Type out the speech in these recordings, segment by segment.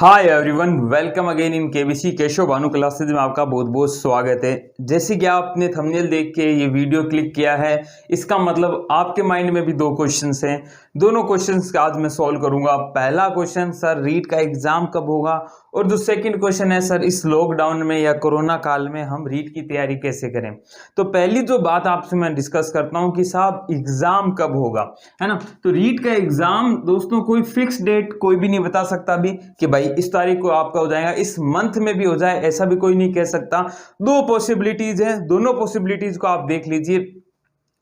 Hi everyone, welcome again in KBC Keshav Bhanu classes में आपका बहुत बहुत स्वागत है। जैसे कि आपने थंबनेल देख के ये वीडियो क्लिक किया है, इसका मतलब आपके माइंड में भी दो क्वेश्चंस हैं। दोनों क्वेश्चंस आज मैं सॉल्व करूंगा। पहला क्वेश्चन, सर रीट का एग्जाम कब होगा, और जो सेकंड क्वेश्चन है, सर इस लॉकडाउन में या कोरोना काल में हम रीट की तैयारी कैसे करें। तो पहली जो बात आपसे मैं डिस्कस करता हूं कि साहब एग्जाम कब होगा, है ना। तो रीट का एग्जाम दोस्तों कोई फिक्स डेट कोई भी नहीं बता सकता अभी कि भाई इस तारीख को आपका हो जाएगा, इस मंथ में भी हो जाए, ऐसा भी कोई नहीं कह सकता। दो पॉसिबिलिटीज है, दोनों पॉसिबिलिटीज को आप देख लीजिए,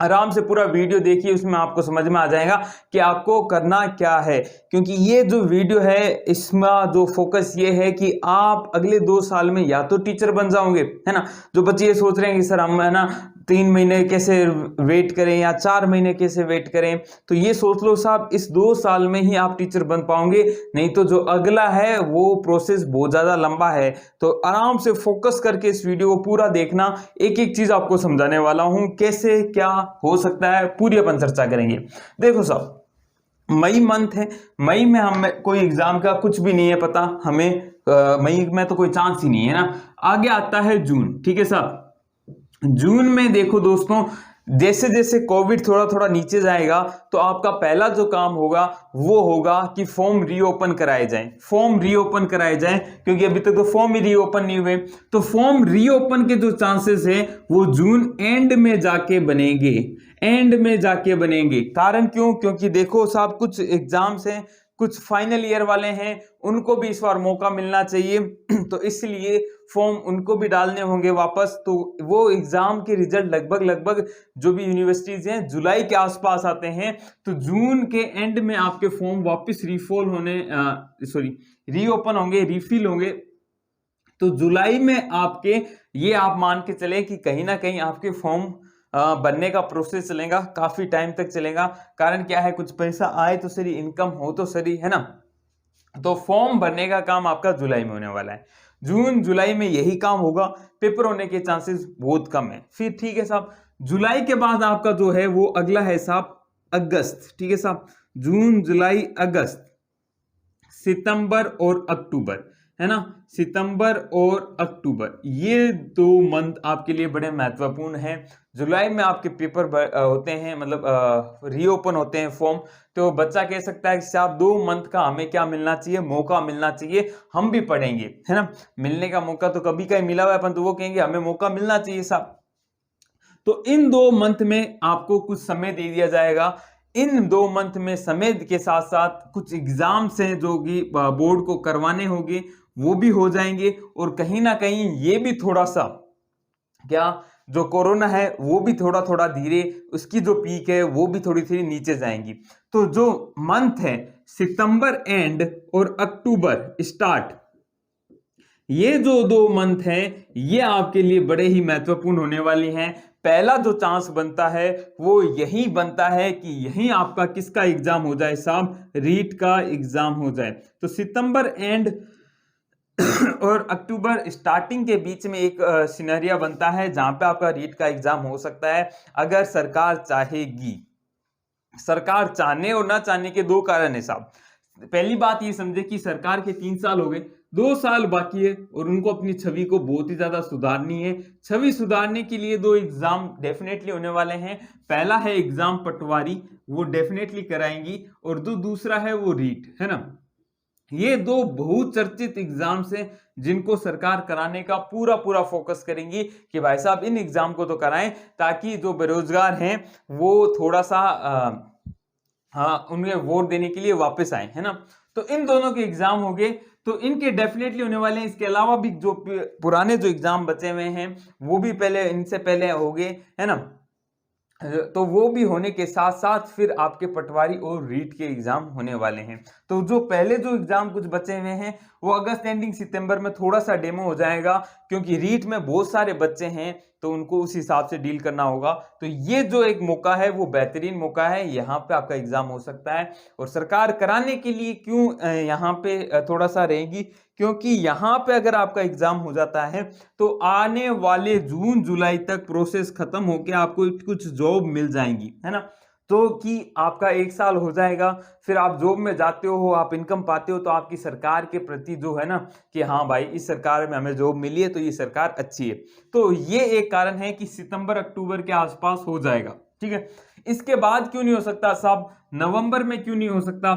आराम से पूरा वीडियो देखिए, उसमें आपको समझ में आ जाएगा कि आपको करना क्या है। क्योंकि ये जो वीडियो है इसमें जो फोकस ये है कि आप अगले 2 साल में या तो टीचर बन जाओगे, है ना। जो बच्चे ये सोच रहे हैं कि सर हम, है ना, 3 महीने कैसे वेट करें या 4 महीने कैसे वेट करें, तो ये सोच लो साहब इस 2 साल में ही आप टीचर बन पाओगे। नहीं तो जो अगला है वो प्रोसेस बहुत ज्यादा लंबा है। तो आराम से फोकस करके इस वीडियो को पूरा देखना, एक एक चीज आपको समझाने वाला हूं, कैसे क्या हो सकता है पूरी अपन चर्चा करेंगे। देखो साहब, मई मंथ है, मई में हमें कोई एग्जाम का कुछ भी नहीं है पता हमें, मई में तो कोई चांस ही नहीं है ना। आगे आता है जून, ठीक है साहब। जून में देखो दोस्तों, जैसे जैसे कोविड थोड़ा थोड़ा नीचे जाएगा तो आपका पहला जो काम होगा वो होगा कि फॉर्म रीओपन कराए जाएं, फॉर्म रीओपन कराए जाएं, क्योंकि अभी तक तो फॉर्म ही रीओपन नहीं हुए। तो फॉर्म रीओपन के जो चांसेस हैं वो जून एंड में जाके बनेंगे, एंड में जाके बनेंगे। कारण क्यों? क्योंकि देखो साहब, कुछ एग्जाम्स हैं, कुछ फाइनल ईयर वाले हैं, उनको भी इस बार मौका मिलना चाहिए तो इसलिए फॉर्म उनको भी डालने होंगे वापस। तो वो एग्जाम के रिजल्ट लगभग लगभग जो भी यूनिवर्सिटीज हैं जुलाई के आसपास आते हैं। तो जून के एंड में आपके फॉर्म वापस रीफॉल होने रीओपन होंगे, रीफिल होंगे। तो जुलाई में आपके, ये आप मान के चले कि कहीं ना कहीं आपके फॉर्म बनने का प्रोसेस चलेगा, काफी टाइम तक चलेगा। कारण क्या है, कुछ पैसा आए तो सही, इनकम हो तो सही, है ना। तो फॉर्म भरने का काम आपका जुलाई में होने वाला है। जून जुलाई में यही काम होगा, पेपर होने के चांसेस बहुत कम है। फिर ठीक है साहब, जुलाई के बाद आपका जो है वो अगला है साहब अगस्त, ठीक है साहब। जून जुलाई अगस्त, सितंबर और अक्टूबर, है ना। सितंबर और अक्टूबर, ये 2 मंथ आपके लिए बड़े महत्वपूर्ण हैं। जुलाई में आपके पेपर होते हैं, मतलब रीओपन होते हैं फॉर्म। तो बच्चा कह सकता है कि साहब 2 मंथ का हमें क्या मिलना चाहिए, मौका मिलना चाहिए, हम भी पढ़ेंगे, है ना। मिलने का मौका तो कभी कहीं मिला हुआ है, अपन तो वो कहेंगे हमें मौका मिलना चाहिए साहब। तो इन 2 मंथ में आपको कुछ समय दे दिया जाएगा। इन 2 मंथ में समय के साथ साथ कुछ एग्जाम्स हैं जो कि बोर्ड को करवाने होंगे, वो भी हो जाएंगे। और कहीं ना कहीं ये भी थोड़ा सा, क्या, जो कोरोना है वो भी थोड़ा थोड़ा धीरे, उसकी जो पीक है वो भी थोड़ी थोड़ी नीचे जाएंगी। तो जो मंथ है सितंबर एंड और अक्टूबर स्टार्ट, ये जो 2 मंथ हैं ये आपके लिए बड़े ही महत्वपूर्ण होने वाली हैं। पहला जो चांस बनता है वो यही बनता है कि यही आपका किसका एग्जाम हो जाए साहब, रीट का एग्जाम हो जाए। तो सितंबर एंड और अक्टूबर स्टार्टिंग के बीच में एक सिनेरिया बनता है जहां पे आपका रीट का एग्जाम हो सकता है, अगर सरकार चाहेगी। सरकार चाहने और ना चाहने के 2 कारण है साहब। पहली बात ये समझे कि सरकार के 3 साल हो गए, 2 साल बाकी है और उनको अपनी छवि को बहुत ही ज्यादा सुधारनी है। छवि सुधारने के लिए 2 एग्जाम डेफिनेटली होने वाले हैं। पहला है एग्जाम पटवारी, वो डेफिनेटली कराएंगी, और दूसरा है वो रीट, है ना। ये 2 बहुत चर्चित एग्जाम्स हैं जिनको सरकार कराने का पूरा पूरा फोकस करेंगी कि भाई साहब इन एग्जाम को तो कराएं, ताकि जो बेरोजगार हैं वो थोड़ा सा उन्हें वोट देने के लिए वापस आए, है ना। तो इन दोनों के एग्जाम हो गए, तो इनके डेफिनेटली होने वाले हैं। इसके अलावा भी जो पुराने जो एग्जाम बचे हुए हैं वो भी पहले, इनसे पहले हो गए, है ना। तो वो भी होने के साथ साथ फिर आपके पटवारी और रीट के एग्जाम होने वाले हैं। तो जो पहले जो एग्जाम कुछ बचे हुए हैं वो अगस्त एंडिंग सितंबर में थोड़ा सा डेमो हो जाएगा, क्योंकि रीट में बहुत सारे बच्चे हैं तो उनको उस हिसाब से डील करना होगा। तो ये जो एक मौका है वो बेहतरीन मौका है, यहाँ पे आपका एग्जाम हो सकता है। और सरकार कराने के लिए क्यों यहाँ पे थोड़ा सा रहेगी, क्योंकि यहाँ पे अगर आपका एग्जाम हो जाता है तो आने वाले जून जुलाई तक प्रोसेस खत्म होकर आपको कुछ जॉब मिल जाएंगी, है ना। तो कि आपका 1 साल हो जाएगा, फिर आप जॉब में जाते हो, आप इनकम पाते हो, तो आपकी सरकार के प्रति जो है ना कि हाँ भाई इस सरकार में हमें जॉब मिली है तो ये सरकार अच्छी है। तो ये एक कारण है कि सितंबर अक्टूबर के आसपास हो जाएगा, ठीक है। इसके बाद क्यों नहीं हो सकता साहब? नवंबर में क्यों नहीं हो सकता?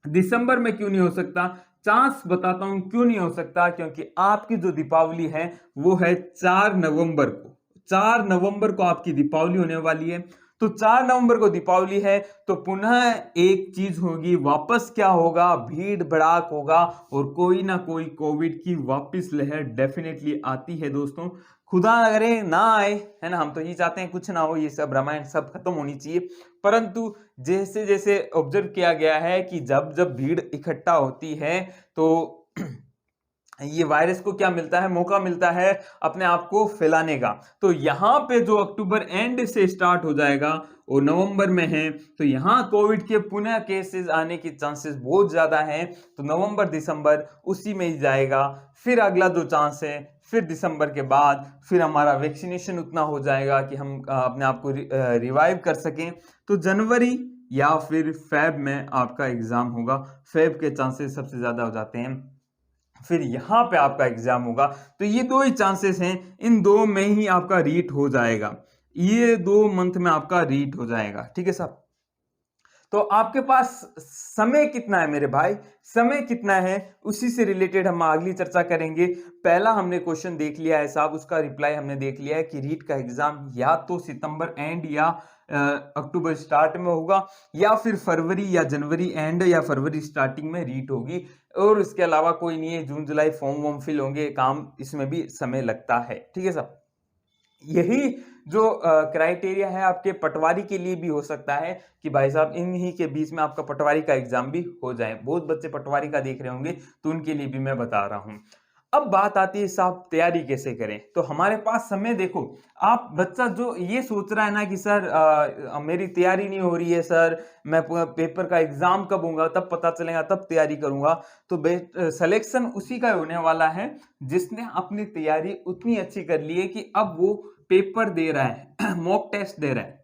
दिसंबर में क्यों नहीं हो सकता? चांस बताता हूं क्यों नहीं हो सकता, क्योंकि आपकी जो दीपावली है वो है 4 नवंबर को। 4 नवंबर को आपकी दीपावली होने वाली है। तो 4 नवंबर को दीपावली है तो पुनः एक चीज होगी, वापस क्या होगा? भीड़ भड़ाक होगा और कोई ना कोई कोविड की वापस लहर डेफिनेटली आती है दोस्तों। खुदा करे ना आए, है ना, हम तो ये चाहते हैं कुछ ना हो, ये सब रामायण सब खत्म होनी चाहिए। परंतु जैसे जैसे ऑब्जर्व किया गया है कि जब जब भीड़ इकट्ठा होती है तो ये वायरस को क्या मिलता है? मौका मिलता है अपने आप को फैलाने का। तो यहां पे जो अक्टूबर एंड से स्टार्ट हो जाएगा और नवंबर में है, तो यहां कोविड के पुनः केसेस आने की चांसेस बहुत ज्यादा हैं। तो नवंबर दिसंबर उसी में ही जाएगा। फिर अगला जो चांस है, फिर दिसंबर के बाद फिर हमारा वैक्सीनेशन उतना हो जाएगा कि हम अपने आप को रिवाइव कर सकें। तो जनवरी या फिर फेब में आपका एग्जाम होगा। फेब के चांसेस सबसे ज्यादा हो जाते हैं। फिर यहां पे आपका एग्जाम होगा। तो ये दो ही चांसेस हैं, इन दो में ही आपका रीट हो जाएगा। ये 2 मंथ में आपका रीट हो जाएगा, ठीक है साहब। तो आपके पास समय कितना है मेरे भाई? समय कितना है उसी से रिलेटेड हम अगली चर्चा करेंगे। पहला हमने क्वेश्चन देख लिया है साहब, उसका रिप्लाई हमने देख लिया है कि रीट का एग्जाम या तो सितंबर एंड या अक्टूबर स्टार्ट में होगा, या फिर फरवरी या जनवरी एंड या फरवरी स्टार्टिंग में रीट होगी। और इसके अलावा कोई नहीं है, जून जुलाई फॉर्म वॉर्म फिल होंगे, काम इसमें भी समय लगता है, ठीक है साहब। यही जो क्राइटेरिया है आपके पटवारी के लिए भी हो सकता है कि भाई साहब इन्हीं के बीच में आपका पटवारी का एग्जाम भी हो जाए। बहुत बच्चे पटवारी का देख रहे होंगे तो उनके लिए भी मैं बता रहा हूं। अब बात आती है साहब तैयारी कैसे करें। तो हमारे पास समय देखो, आप बच्चा जो ये सोच रहा है ना कि सर मेरी तैयारी नहीं हो रही है सर, मैं पेपर का एग्जाम कब होगा तब पता चलेगा तब तैयारी करूंगा। तो सिलेक्शन उसी का होने वाला है जिसने अपनी तैयारी उतनी अच्छी कर ली है कि अब वो पेपर दे रहा है मॉक टेस्ट दे रहा है।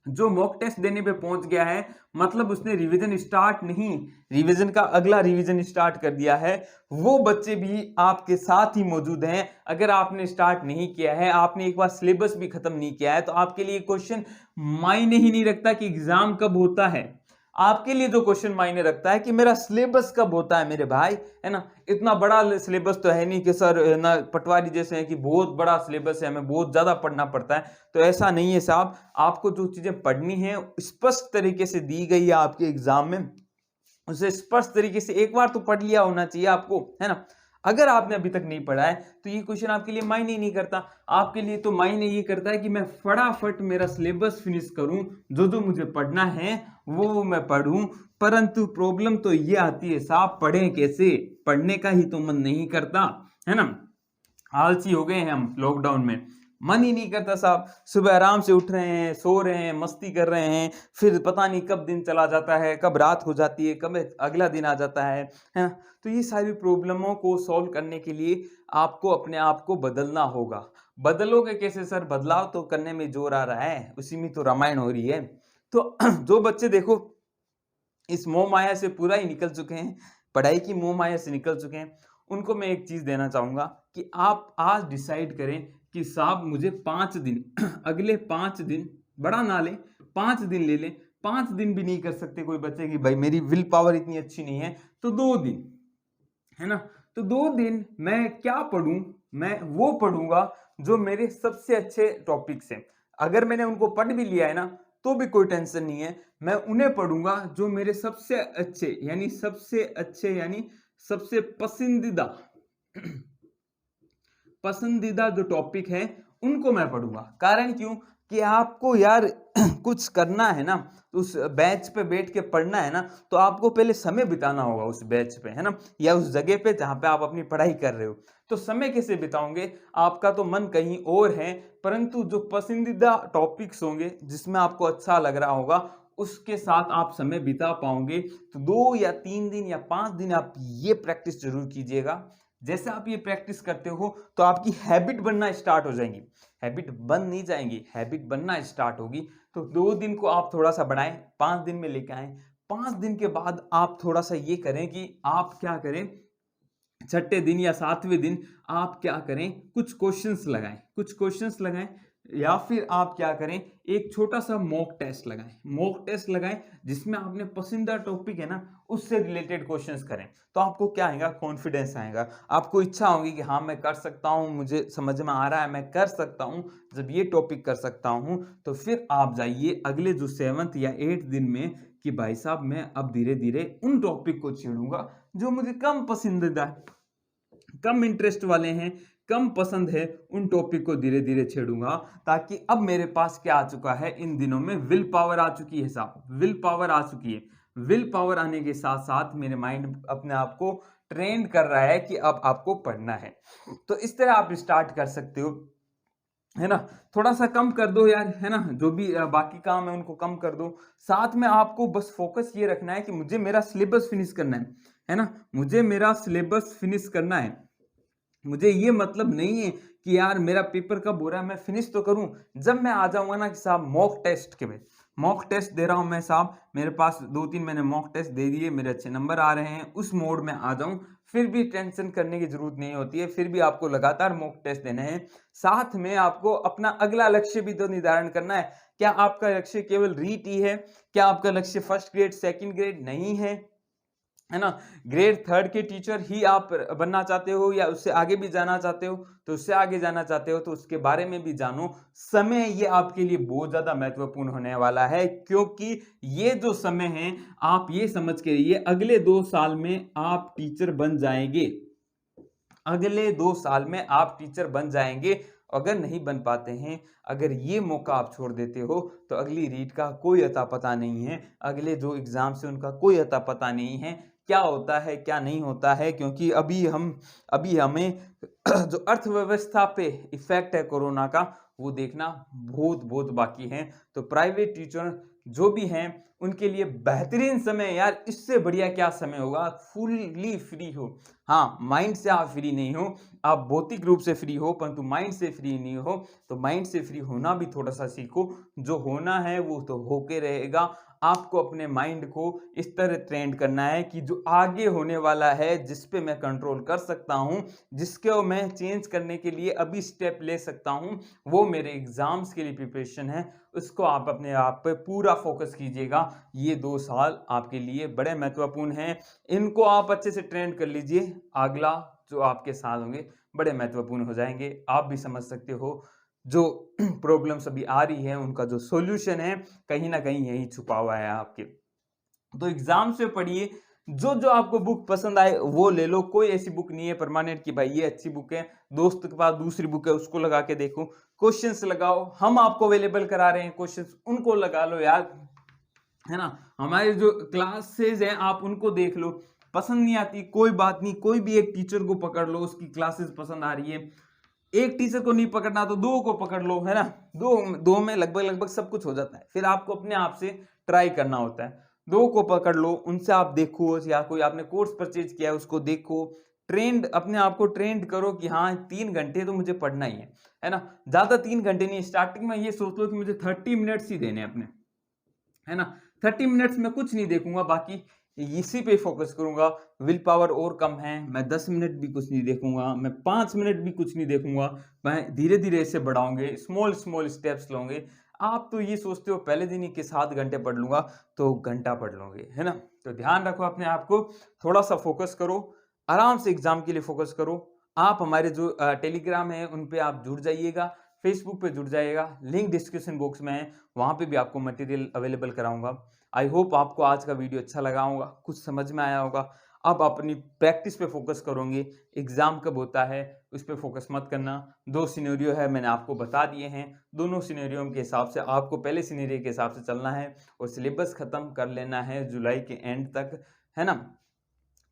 जो मॉक टेस्ट देने पे पहुंच गया है मतलब उसने रिवीजन स्टार्ट नहीं, रिवीजन का अगला रिवीजन स्टार्ट कर दिया है। वो बच्चे भी आपके साथ ही मौजूद हैं। अगर आपने स्टार्ट नहीं किया है, आपने एक बार सिलेबस भी खत्म नहीं किया है, तो आपके लिए क्वेश्चन मायने ही नहीं रखता कि एग्जाम कब होता है। आपके लिए जो क्वेश्चन मायने रखता है कि मेरा सिलेबस कब होता है मेरे भाई, है ना। इतना बड़ा सिलेबस तो है नहीं कि सर ना पटवारी जैसे है कि बहुत बड़ा सिलेबस है, हमें बहुत ज्यादा पढ़ना पड़ता है। तो ऐसा नहीं है साहब, आपको जो चीजें पढ़नी है स्पष्ट तरीके से दी गई है आपके एग्जाम में, उसे स्पष्ट तरीके से एक बार तो पढ़ लिया होना चाहिए आपको, है ना। अगर आपने अभी तक नहीं पढ़ा है तो ये क्वेश्चन आपके लिए मायने नहीं करता। आपके लिए तो मायने ये करता है कि मैं फटाफट मेरा सिलेबस फिनिश करूं, जो जो मुझे पढ़ना है वो मैं पढ़ूं। परंतु प्रॉब्लम तो ये आती है साहब, पढ़ें कैसे? पढ़ने का ही तो मन नहीं करता, है ना। आलसी हो गए हैं हम लॉकडाउन में, मन ही नहीं करता साहब। सुबह आराम से उठ रहे हैं, सो रहे हैं, मस्ती कर रहे हैं, फिर पता नहीं कब दिन चला जाता है, कब रात हो जाती है, कब अगला दिन आ जाता है ना। तो ये सारी प्रॉब्लमों को सॉल्व करने के लिए आपको अपने आप को बदलना होगा। बदलोगे कैसे सर? बदलाव तो करने में जोर आ रहा है, उसी में तो रामायण हो रही है। तो जो बच्चे देखो इस मोह माया से पूरा ही निकल चुके हैं, पढ़ाई की मोह माया से निकल चुके हैं, उनको मैं एक चीज देना चाहूंगा कि आप आज डिसाइड करें कि साहब मुझे 5 दिन अगले 5 दिन, बड़ा ना ले, 5 दिन ले लें। 5 दिन भी नहीं कर सकते कोई बच्चे की भाई मेरी विल पावर इतनी अच्छी नहीं है, तो 2 दिन, है ना। तो 2 दिन मैं क्या पढ़ूं? मैं वो पढ़ूंगा जो मेरे सबसे अच्छे टॉपिक्स हैं। अगर मैंने उनको पढ़ भी लिया है ना तो भी कोई टेंशन नहीं है, मैं उन्हें पढ़ूंगा जो मेरे सबसे अच्छे यानी सबसे पसंदीदा पसंदीदा जो टॉपिक है उनको मैं पढ़ूंगा। कारण क्यों? कि आपको यार कुछ करना है ना, उस बेंच पे बैठ के पढ़ना है ना, तो आपको पहले समय बिताना होगा उस बेंच पे, है ना, या उस जगह पे जहां पे आप अपनी पढ़ाई कर रहे हो। तो समय कैसे बिताओगे? आपका तो मन कहीं और है, परंतु जो पसंदीदा टॉपिक्स होंगे जिसमें आपको अच्छा लग रहा होगा उसके साथ आप समय बिता पाओगे। तो 2 या 3 दिन या 5 दिन आप ये प्रैक्टिस जरूर कीजिएगा जैसे आप ये प्रैक्टिस करते हो तो आपकी हैबिट बनना स्टार्ट हो जाएंगी। हैबिट बन नहीं जाएंगी, हैबिट बनना स्टार्ट होगी। तो 2 दिन को आप थोड़ा सा बढ़ाएं, 5 दिन में लेके आए। 5 दिन के बाद आप थोड़ा सा ये करें कि आप क्या करें, छठे दिन या 7वें दिन आप क्या करें, कुछ क्वेश्चंस लगाएं, कुछ क्वेश्चंस लगाएं, या फिर आप क्या करें, एक छोटा सा मॉक टेस्ट लगाएं। मॉक टेस्ट लगाएं जिसमें आपने पसंदीदा टॉपिक है ना उससे रिलेटेड क्वेश्चंस करें। तो आपको क्या आएगा, कॉन्फिडेंस आएगा, आपको इच्छा होगी कि हाँ मैं कर सकता हूँ, मुझे समझ में आ रहा है, मैं कर सकता हूँ। जब ये टॉपिक कर सकता हूँ तो फिर आप जाइए अगले जो 7th या 8th दिन में कि भाई साहब मैं अब धीरे धीरे उन टॉपिक को छेड़ूंगा जो मुझे कम पसंदीदा है, कम इंटरेस्ट वाले हैं, कम पसंद है, उन टॉपिक को धीरे धीरे छेड़ूंगा। ताकि अब मेरे पास क्या आ चुका है, इन दिनों में विल पावर आ चुकी है साहब, विल पावर आ चुकी है। विल पावर आने के साथ साथ मेरे माइंड अपने आप को ट्रेन कर रहा है कि अब आपको पढ़ना है। तो इस तरह आप स्टार्ट कर सकते हो, है ना। थोड़ा सा कम कर दो यार, है ना, जो भी बाकी काम है उनको कम कर दो। साथ में आपको बस फोकस ये रखना है कि मुझे मेरा सिलेबस फिनिश करना है ना, मुझे मेरा सिलेबस फिनिश करना है। मुझे ये मतलब नहीं है कि यार मेरा पेपर कब हो रहा है, मैं फिनिश तो करूं जब मैं आ जाऊंगा ना कि साहब मॉक टेस्ट के में, मॉक टेस्ट दे रहा हूं मैं साहब, मेरे पास 2-3 मैंने मॉक टेस्ट दे दिए, मेरे अच्छे नंबर आ रहे हैं, उस मोड में आ जाऊं, फिर भी टेंशन करने की जरूरत नहीं होती है। फिर भी आपको लगातार मॉक टेस्ट देने हैं। साथ में आपको अपना अगला लक्ष्य भी तो निर्धारण करना है। क्या आपका लक्ष्य केवल रीट ही है? क्या आपका लक्ष्य फर्स्ट ग्रेड, सेकंड ग्रेड नहीं है ना? ग्रेड 3 के टीचर ही आप बनना चाहते हो या उससे आगे भी जाना चाहते हो? तो उससे आगे जाना चाहते हो तो उसके बारे में भी जानो। समय ये आपके लिए बहुत ज्यादा महत्वपूर्ण होने वाला है, क्योंकि ये जो समय है आप ये समझ के रहिए अगले 2 साल में आप टीचर बन जाएंगे। अगले 2 साल में आप टीचर बन जाएंगे। अगर नहीं बन पाते हैं, अगर ये मौका आप छोड़ देते हो तो अगली रीट का कोई अता पता नहीं है, अगले जो एग्जाम से उनका कोई अता पता नहीं है, क्या होता है क्या नहीं होता है। क्योंकि अभी हमें जो अर्थव्यवस्था पे इफेक्ट है कोरोना का वो देखना बहुत बहुत बाकी है। तो प्राइवेट टीचर जो भी हैं उनके लिए बेहतरीन समय, यार इससे बढ़िया क्या समय होगा, फुल्ली फ्री हो। हाँ, माइंड से आप फ्री नहीं हो, आप भौतिक रूप से फ्री हो, परंतु माइंड से फ्री नहीं हो। तो माइंड से फ्री होना भी थोड़ा सा सीखो, जो होना है वो तो होके रहेगा। आपको अपने माइंड को इस तरह ट्रेंड करना है कि जो आगे होने वाला है, जिस पे मैं कंट्रोल कर सकता हूं, जिसको मैं चेंज करने के लिए अभी स्टेप ले सकता हूं, वो मेरे एग्जाम्स के लिए प्रिपरेशन है, उसको आप अपने आप पे पूरा फोकस कीजिएगा। ये 2 साल आपके लिए बड़े महत्वपूर्ण हैं, इनको आप अच्छे से ट्रेंड कर लीजिए। अगला जो आपके साल होंगे बड़े महत्वपूर्ण हो जाएंगे। आप भी समझ सकते हो जो प्रॉब्लम्स अभी आ रही है उनका जो सॉल्यूशन है कहीं ना कहीं यही छुपा हुआ है आपके। तो एग्जाम से पढ़िए, जो जो आपको बुक पसंद आए वो ले लो। कोई ऐसी बुक नहीं है परमानेंट कि भाई ये अच्छी बुक है, दोस्त के पास दूसरी बुक है उसको लगा के देखो। क्वेश्चंस लगाओ, हम आपको अवेलेबल करा रहे हैं क्वेश्चंस, उनको लगा लो यार, है ना। हमारे जो क्लासेस हैं आप उनको देख लो। पसंद नहीं आती कोई बात नहीं, कोई भी एक टीचर को पकड़ लो, उसकी क्लासेस पसंद आ रही है। एक टीचर को नहीं पकड़ना तो 2 को पकड़ लो, है ना। दो में लगभग लगभग सब कुछ हो जाता है। फिर आपको अपने आप से ट्राई करना होता है। 2 को पकड़ लो, उनसे आप देखो, या कोई आपने कोर्स परचेज किया है उसको देखो, ट्रेंड अपने आप को ट्रेंड करो कि हाँ 3 घंटे तो मुझे पढ़ना ही है ना। ज्यादा 3 घंटे नहीं, स्टार्टिंग में ये सोच लो कि मुझे 30 मिनट्स ही देने अपने, है ना। 30 मिनट्स में कुछ नहीं देखूंगा, बाकी इसी पे फोकस करूंगा। विल पावर और कम है, मैं 10 मिनट भी कुछ नहीं देखूंगा, मैं 5 मिनट भी कुछ नहीं देखूंगा। मैं धीरे धीरे इसे बढ़ाऊंगे, स्मॉल स्मॉल स्टेप्स लूंगे। आप तो ये सोचते हो पहले दिन ही कि 7 घंटे पढ़ लूंगा, तो घंटा पढ़ लोगे, है ना। तो ध्यान रखो अपने आप को, थोड़ा सा फोकस करो, आराम से एग्जाम के लिए फोकस करो। आप हमारे जो टेलीग्राम है उन पे आप जुड़ जाइएगा, फेसबुक पे जुड़ जाइएगा, लिंक डिस्क्रिप्शन बॉक्स में है, वहां पे भी आपको मटेरियल अवेलेबल कराऊंगा। आई होप आपको आज का वीडियो अच्छा लगा होगा, कुछ समझ में आया होगा। अब अपनी प्रैक्टिस पे फोकस करोगे, एग्जाम कब होता है उस पर फोकस मत करना। 2 सिनेरियो है मैंने आपको बता दिए हैं, दोनों सिनेरियो के हिसाब से आपको पहले सिनेरियो के हिसाब से चलना है और सिलेबस खत्म कर लेना है जुलाई के एंड तक, है ना।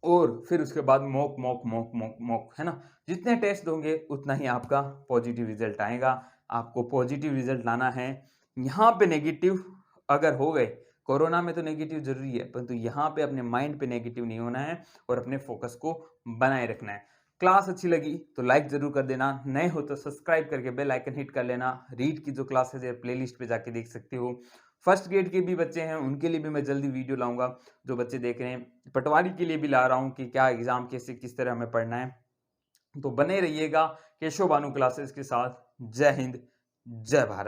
और फिर उसके बाद mock mock mock mock mock, है ना। जितने टेस्ट दोगे उतना ही आपका पॉजिटिव रिजल्ट आएगा। आपको पॉजिटिव रिजल्ट लाना है। यहाँ पे नेगेटिव अगर हो गए, कोरोना में तो नेगेटिव जरूरी है, परंतु यहाँ पे अपने माइंड पे नेगेटिव नहीं होना है और अपने फोकस को बनाए रखना है। क्लास अच्छी लगी तो लाइक जरूर कर देना, नए हो तो सब्सक्राइब करके बेल आइकन हिट कर लेना। रीड की जो क्लासेज है प्लेलिस्ट पे जाके देख सकते हो। फर्स्ट ग्रेड के भी बच्चे हैं उनके लिए भी मैं जल्दी वीडियो लाऊंगा। जो बच्चे देख रहे हैं पटवारी के लिए भी ला रहा हूँ कि क्या एग्जाम कैसे किस तरह हमें पढ़ना है। तो बने रहिएगा केशव भानु क्लासेस के साथ। जय हिंद, जय भारत।